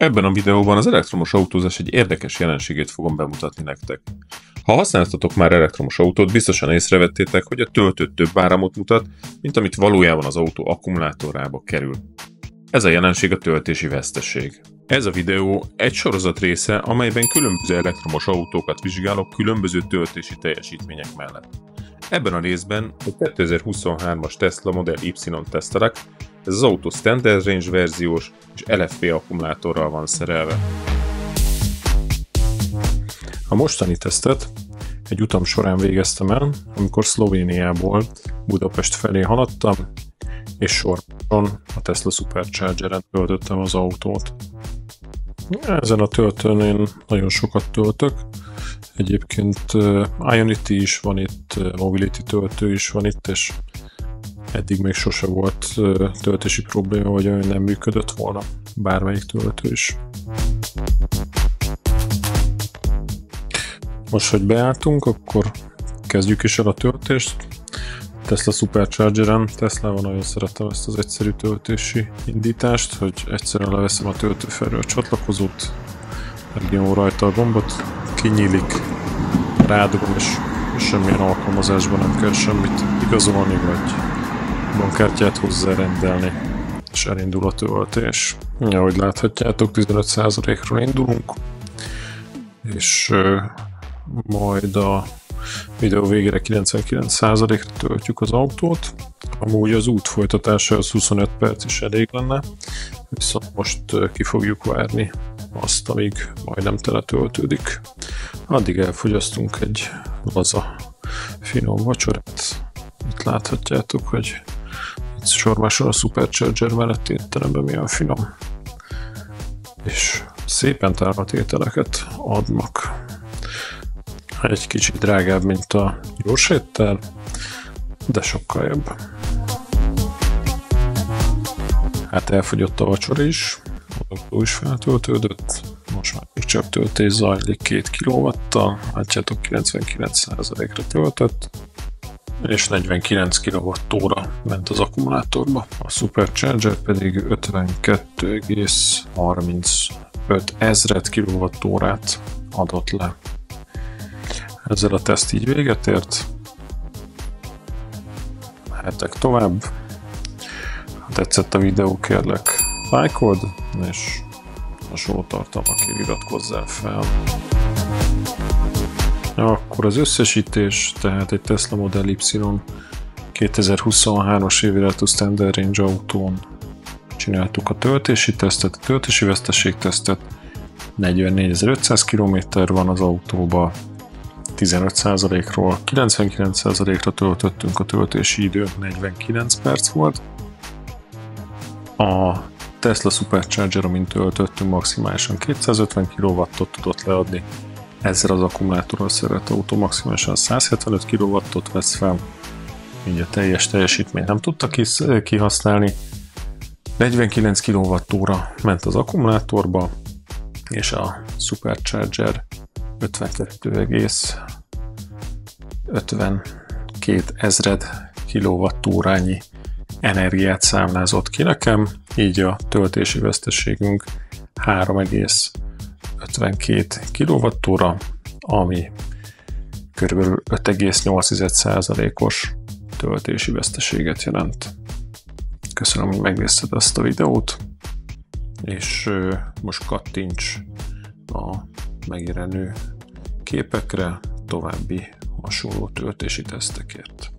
Ebben a videóban az elektromos autózás egy érdekes jelenségét fogom bemutatni nektek. Ha használtatok már elektromos autót, biztosan észrevettétek, hogy a töltő több áramot mutat, mint amit valójában az autó akkumulátorába kerül. Ez a jelenség a töltési veszteség. Ez a videó egy sorozat része, amelyben különböző elektromos autókat vizsgálok különböző töltési teljesítmények mellett. Ebben a részben a 2023-as Tesla Model Y-t tesztelek, ez az autó Standard Range verziós és LFP akkumulátorral van szerelve. A mostani tesztet egy utam során végeztem el, amikor Szlovéniából Budapest felé haladtam, és sorban a Tesla Superchargeren töltöttem az autót. Ezen a töltőn én nagyon sokat töltök, egyébként Ionity is van itt, Mobility töltő is van itt, és eddig még sose volt töltési probléma, vagy olyan nem működött volna bármelyik töltő is. Most, hogy beálltunk, akkor kezdjük is el a töltést. Tesla Superchargeren, Teslával nagyon szeretem ezt az egyszerű töltési indítást, hogy egyszerűen leveszem a töltő felől a csatlakozót, megnyomom rajta a gombot, kinyílik, rádugom, és semmilyen alkalmazásban nem kell semmit igazolni, vagy bankkártyát hozzárendelni, és elindul a töltés. Ahogy láthatjátok, 15%-ról indulunk, és majd a videó végére 99%-ra töltjük az autót. Amúgy az út folytatásához 25 perc is elég lenne, viszont most ki fogjuk várni azt, amíg majdnem tele töltődik. Addig elfogyasztunk egy laza, finom vacsorát. Itt láthatjátok, hogy itt sormáson a Supercharger melletti étteremben milyen finom. És szépen tárolt ételeket adnak. Egy kicsit drágább, mint a gyors éttel, de sokkal jobb. Hát elfogyott a vacsora is, az autó is feltöltődött, most már csak töltés zajlik 2 kW-tal, látjátok 99%-ra töltött, és 49 kWh ment az akkumulátorba. A Supercharger pedig 52,35 ezred kWh-t adott le. Ezzel a teszt így véget ért. Mehetek tovább. Ha tetszett a videó, kérlek lájkold, és hasonló tartalmakért iratkozzál fel. Akkor az összesítés, tehát egy Tesla Model Y 2023-as éviratú Standard Range autón csináltuk a töltési tesztet, a töltési veszteségtesztet. 44.500 km van az autóba, 15%-ról 99%-ra töltöttünk, a töltési idő 49 perc volt. A Tesla Supercharger, amint töltöttünk, maximálisan 250 kW-ot tudott leadni. Ezzel az akkumulátorral szerelt autó maximálisan 175 kW-ot vesz fel, így a teljes teljesítményt nem tudta kihasználni. 49 kWh ment az akkumulátorba, és a Supercharger 52,52 ezred kWh-nyi energiát számlázott ki nekem, így a töltési veszteségünk 3,52 kWh, ami kb. 5,8%-os töltési veszteséget jelent. Köszönöm, hogy megnézted ezt a videót, és most kattints a megjelenő képekre további hasonló töltési tesztekért.